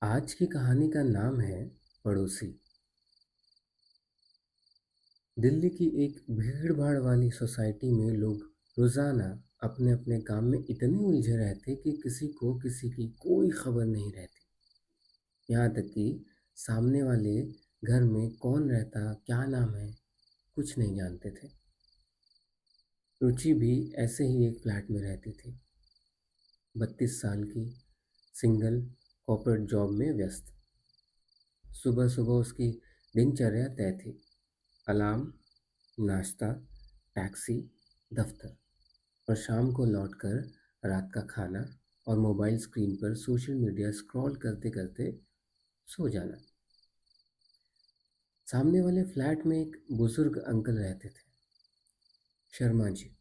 आज की कहानी का नाम है पड़ोसी। दिल्ली की एक भीड़-भाड़ वाली सोसाइटी में लोग रोजाना अपने-अपने काम में इतने उलझे रहते कि किसी को किसी की कोई खबर नहीं रहती। यहाँ तक कि सामने वाले घर में कौन रहता, क्या नाम है, कुछ नहीं जानते थे। रुचि भी ऐसे ही एक फ्लैट में रहती थी। 32 साल की, सिंगल, कॉर्पोरेट जॉब में व्यस्त। सुबह-सुबह उसकी दिनचर्या तय थी। अलार्म, नाश्ता, टैक्सी, दफ्तर और शाम को लौटकर रात का खाना और मोबाइल स्क्रीन पर सोशल मीडिया स्क्रॉल करते-करते सो जाना। सामने वाले फ्लैट में एक बुजुर्ग अंकल रहते थे, शर्मा जी।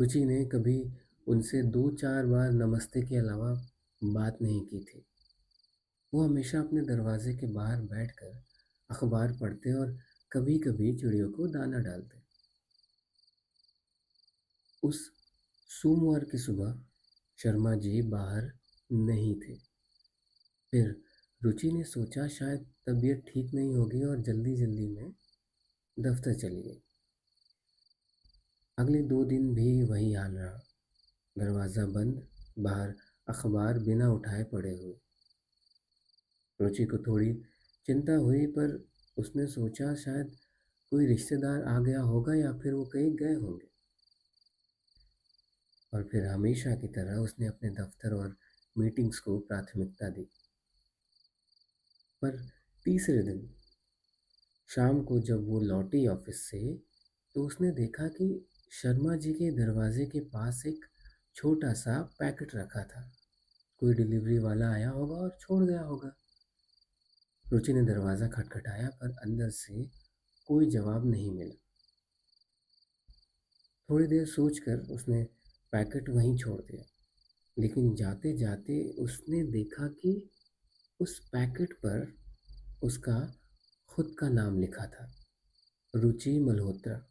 रुचि ने कभी उनसे 2-4 बार नमस्ते के अलावा बात नहीं की थी। वो हमेशा अपने दरवाजे के बाहर बैठकर अखबार पढ़ते और कभी-कभी चिड़ियों को दाना डालते। उस सोमवार की सुबह शर्मा जी बाहर नहीं थे। फिर रुचि ने सोचा शायद तबीयत ठीक नहीं होगी और जल्दी-जल्दी में दफ्तर चली गई। अगले 2 दिन भी वही हाल रहा। दरवाज़ा बंद, बाहर अखबार बिना उठाए पड़े हुए। रुचि को थोड़ी चिंता हुई पर उसने सोचा शायद कोई रिश्तेदार आ गया होगा या फिर वो कहीं गए होंगे। और फिर हमेशा की तरह उसने अपने दफ्तर और मीटिंग्स को प्राथमिकता दी। पर तीसरे दिन शाम को जब वो लौटी ऑफिस से तो उसने देखा कि शर्मा जी के दरवाजे के पास एक छोटा सा पैकेट रखा था। कोई डिलीवरी वाला आया होगा और छोड़ गया होगा। रुचि ने दरवाज़ा खटखटाया पर अंदर से कोई जवाब नहीं मिला। थोड़ी देर सोचकर उसने पैकेट वहीं छोड़ दिया। लेकिन जाते जाते उसने देखा कि उस पैकेट पर उसका खुद का नाम लिखा था, रुचि मल्होत्रा।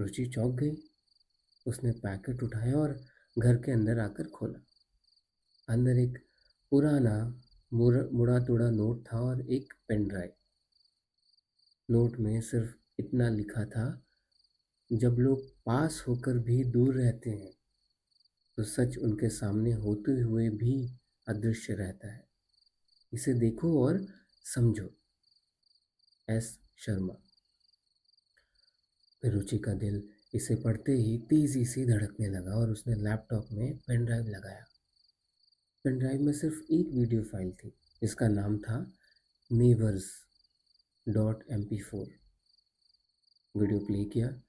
रुचि चौंक गई। उसने पैकेट उठाया और घर के अंदर आकर खोला। अंदर एक पुराना मुड़ा तुड़ा नोट था और एक पेन ड्राइव। नोट में सिर्फ इतना लिखा था, जब लोग पास होकर भी दूर रहते हैं तो सच उनके सामने होते हुए भी अदृश्य रहता है। इसे देखो और समझो। एस शर्मा। फिर रुचि का दिल इसे पढ़ते ही तेजी से धड़कने लगा और उसने लैपटॉप में पेन ड्राइव लगाया। पेन ड्राइव में सिर्फ एक वीडियो फाइल थी जिसका नाम था नेवर्स डॉट MP4। वीडियो प्ले किया।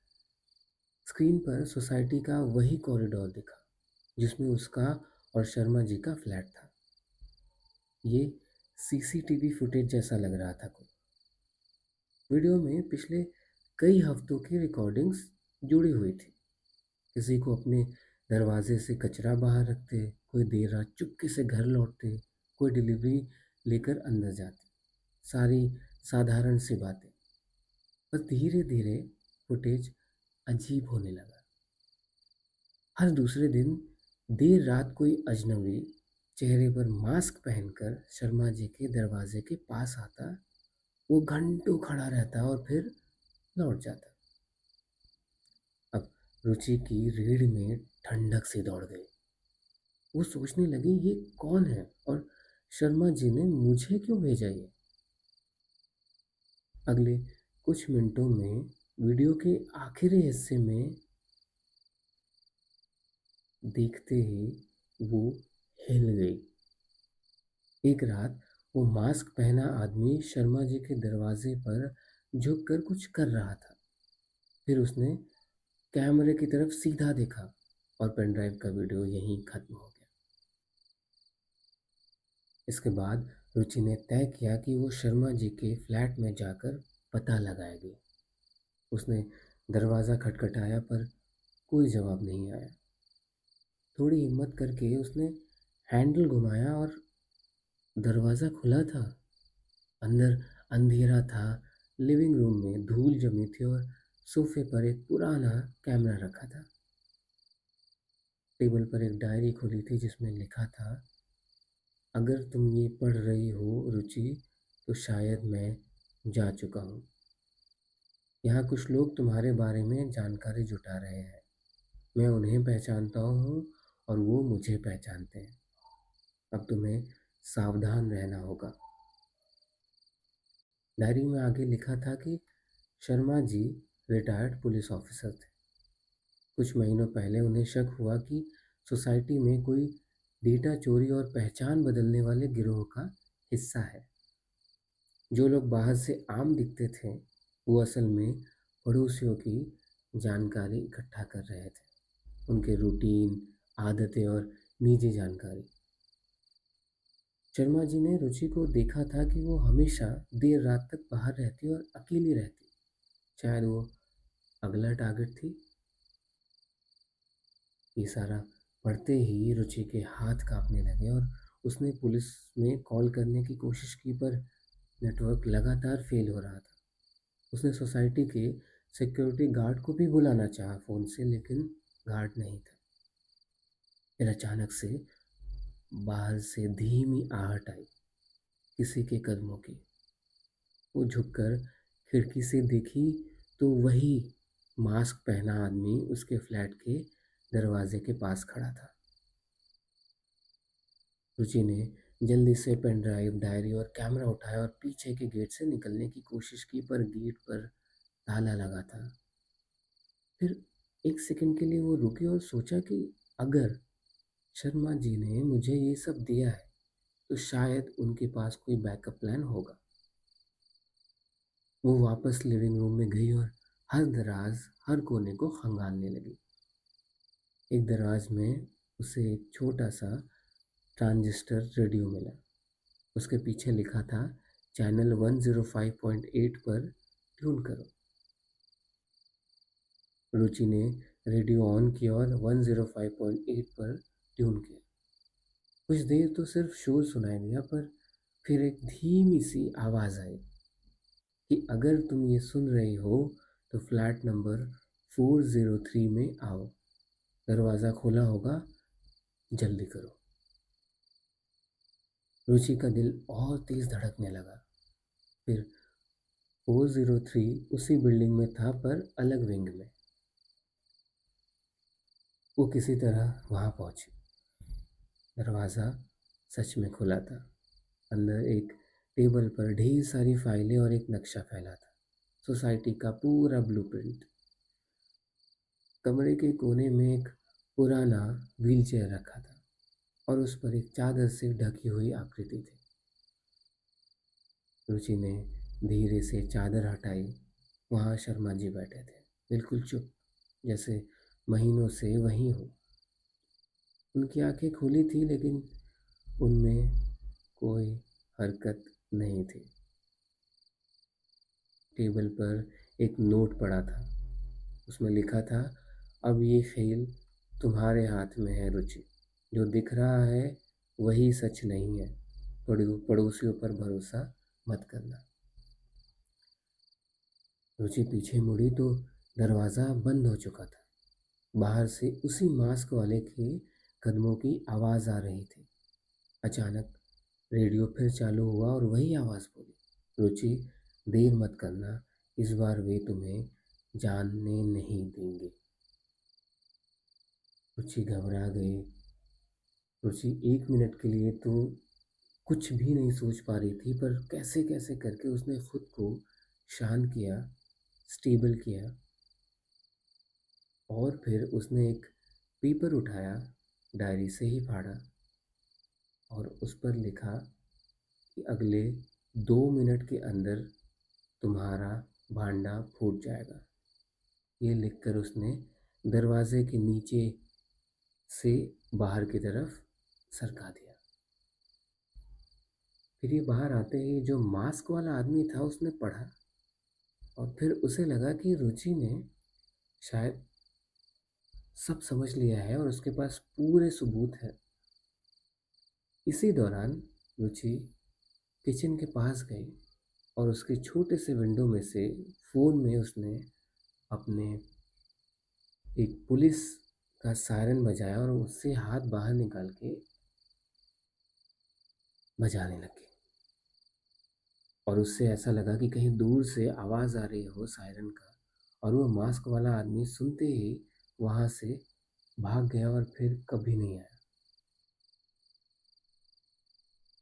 स्क्रीन पर सोसाइटी का वही कॉरिडोर दिखा जिसमें उसका और शर्मा जी का फ्लैट था। ये CCTV फुटेज जैसा लग रहा था। कोई वीडियो में पिछले कई हफ्तों की रिकॉर्डिंग्स जुड़ी हुई थी। किसी को अपने दरवाजे से कचरा बाहर रखते, कोई देर रात चुपके से घर लौटते, कोई डिलीवरी लेकर अंदर जाते। सारी साधारण सी बातें। पर धीरे धीरे फुटेज अजीब होने लगा। हर दूसरे दिन देर रात कोई अजनबी चेहरे पर मास्क पहनकर शर्मा जी के दरवाजे के पास आता। वो घंटों खड़ा रहता और फिर लौट जाता। अब रुचि की रीढ़ में ठंडक सी दौड़ गई। वो सोचने लगी ये कौन है और शर्मा जी ने मुझे क्यों भेजा ये। अगले कुछ मिनटों में वीडियो के आखिरी हिस्से में देखते ही वो हिल गई। एक रात वो मास्क पहना आदमी शर्मा जी के दरवाजे पर झुककर कुछ कर रहा था। फिर उसने कैमरे की तरफ सीधा देखा और पेनड्राइव का वीडियो यहीं खत्म हो गया। इसके बाद रुचि ने तय किया कि वो शर्मा जी के फ्लैट में जाकर पता लगाएगी। उसने दरवाज़ा खटखटाया पर कोई जवाब नहीं आया। थोड़ी हिम्मत करके उसने हैंडल घुमाया और दरवाज़ा खुला था। अंदर अंधेरा था। लिविंग रूम में धूल जमी थी और सोफे पर एक पुराना कैमरा रखा था। टेबल पर एक डायरी खुली थी जिसमें लिखा था, अगर तुम ये पढ़ रही हो रुचि, तो शायद मैं जा चुका हूँ। यहाँ कुछ लोग तुम्हारे बारे में जानकारी जुटा रहे हैं। मैं उन्हें पहचानता हूँ और वो मुझे पहचानते हैं। अब तुम्हें सावधान रहना होगा। डायरी में आगे लिखा था कि Sharma ji retired police officer थे। कुछ महीनों पहले उन्हें शक हुआ कि सोसाइटी में कोई डेटा चोरी और पहचान बदलने वाले गिरोह का हिस्सा है। जो लोग बाहर से आम दिखते थे, वो असल में पड़ोसियों की जानकारी इकट्ठा कर रहे थे, उनके रूटीन, आदतें और निजी जानकारी। शर्मा जी ने रुचि को देखा था कि वो हमेशा देर रात तक बाहर रहती और अकेली रहती। शायद वो अगला टारगेट थी। ये सारा पढ़ते ही रुचि के हाथ कांपने लगे और उसने पुलिस में कॉल करने की कोशिश की, पर नेटवर्क लगातार फेल हो रहा था। उसने सोसाइटी के सिक्योरिटी गार्ड को भी बुलाना चाहा फ़ोन से, लेकिन गार्ड नहीं था। फिर अचानक से बाहर से धीमी आहट आई, किसी के कदमों की। वो झुककर खिड़की से देखी तो वही मास्क पहना आदमी उसके फ्लैट के दरवाजे के पास खड़ा था। रुचि ने जल्दी से पेन ड्राइव, डायरी और कैमरा उठाया और पीछे के गेट से निकलने की कोशिश की, पर गेट पर ताला लगा था। फिर एक सेकंड के लिए वो रुकी और सोचा कि अगर शर्मा जी ने मुझे ये सब दिया है, तो शायद उनके पास कोई बैकअप प्लान होगा। वो वापस लिविंग रूम में गई और हर दराज, हर कोने को खंगालने लगी। एक दराज में उसे एक छोटा सा ट्रांजिस्टर रेडियो मिला। उसके पीछे लिखा था, चैनल 105.8 पर ट्यून करो। रुचि ने रेडियो ऑन किया और 105.8 पर ट्यून किया। कुछ देर तो सिर्फ शोर सुनाई दिया, पर फिर एक धीमी सी आवाज़ आई कि अगर तुम ये सुन रही हो तो फ्लैट नंबर 403 में आओ, दरवाज़ा खुला होगा, जल्दी करो। रुचि का दिल और तेज धड़कने लगा। फिर 403 उसी बिल्डिंग में था, पर अलग विंग में। वो किसी तरह वहाँ पहुंची। दरवाज़ा सच में खुला था। अंदर एक टेबल पर ढेर सारी फाइलें और एक नक्शा फैला था, सोसाइटी का पूरा ब्लूप्रिंट। कमरे के कोने में एक पुराना व्हीलचेयर रखा था और उस पर एक चादर से ढकी हुई आकृति थी। रुचि ने धीरे से चादर हटाई। वहाँ शर्मा जी बैठे थे, बिल्कुल चुप, जैसे महीनों से वहीं हो। उनकी आंखें खुली थी, लेकिन उनमें कोई हरकत नहीं थी। टेबल पर एक नोट पड़ा था। उसमें लिखा था, अब ये खेल तुम्हारे हाथ में है रुचि। जो दिख रहा है वही सच नहीं है। पड़ोसियों पर भरोसा मत करना। रुचि पीछे मुड़ी तो दरवाज़ा बंद हो चुका था। बाहर से उसी मास्क वाले के कदमों की आवाज़ आ रही थी। अचानक रेडियो फिर चालू हुआ और वही आवाज़ बोली, रुचि, देर मत करना, इस बार वे तुम्हें जानने नहीं देंगे। रुचि घबरा गई। रुचि 1 मिनट के लिए तो कुछ भी नहीं सोच पा रही थी, पर कैसे कैसे करके उसने खुद को शांत किया, स्टेबल किया। और फिर उसने एक पेपर उठाया, डायरी से ही फाड़ा और उस पर लिखा कि अगले 2 मिनट के अंदर तुम्हारा भांडा फूट जाएगा। ये लिखकर उसने दरवाजे के नीचे से बाहर की तरफ सरका दिया। फिर ये बाहर आते ही जो मास्क वाला आदमी था उसने पढ़ा और फिर उसे लगा कि रुचि ने शायद सब समझ लिया है और उसके पास पूरे सबूत हैं। इसी दौरान रुचि किचन के पास गई और उसके छोटे से विंडो में से फ़ोन में उसने अपने एक पुलिस का सायरन बजाया और उससे हाथ बाहर निकाल के बजाने लगी और उससे ऐसा लगा कि कहीं दूर से आवाज़ आ रही हो सायरन का, और वो मास्क वाला आदमी सुनते ही वहाँ से भाग गया और फिर कभी नहीं आया।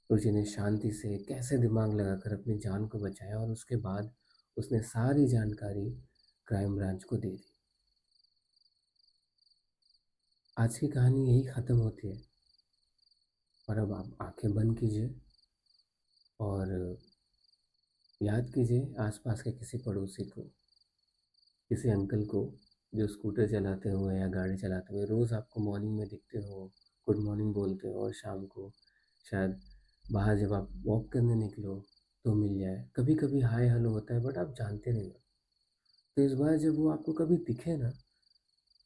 रुचि ने शांति से कैसे दिमाग लगाकर अपनी जान को बचाया और उसके बाद उसने सारी जानकारी क्राइम ब्रांच को दे दी। आज की कहानी यही ख़त्म होती है। और अब आप आंखें बंद कीजिए और याद कीजिए आसपास के किसी पड़ोसी को, किसी अंकल को जो स्कूटर चलाते हुए या गाड़ी चलाते हुए रोज़ आपको मॉर्निंग में दिखते हो, गुड मॉर्निंग बोलते हो, और शाम को शायद बाहर जब आप वॉक करने निकलो तो मिल जाए। कभी कभी हाय हेलो होता है बट आप जानते नहीं हो। तो इस बार जब वो आपको कभी दिखे ना,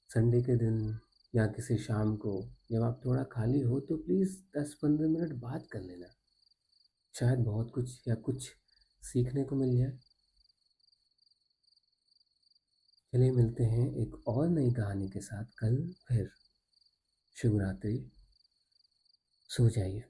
संडे के दिन या किसी शाम को जब आप थोड़ा खाली हो, तो प्लीज़ 10-15 मिनट बात कर लेना। शायद बहुत कुछ या कुछ सीखने को मिल जाए। चलिए मिलते हैं एक और नई कहानी के साथ कल फिर। शुभ रात्रि। सो जाइए।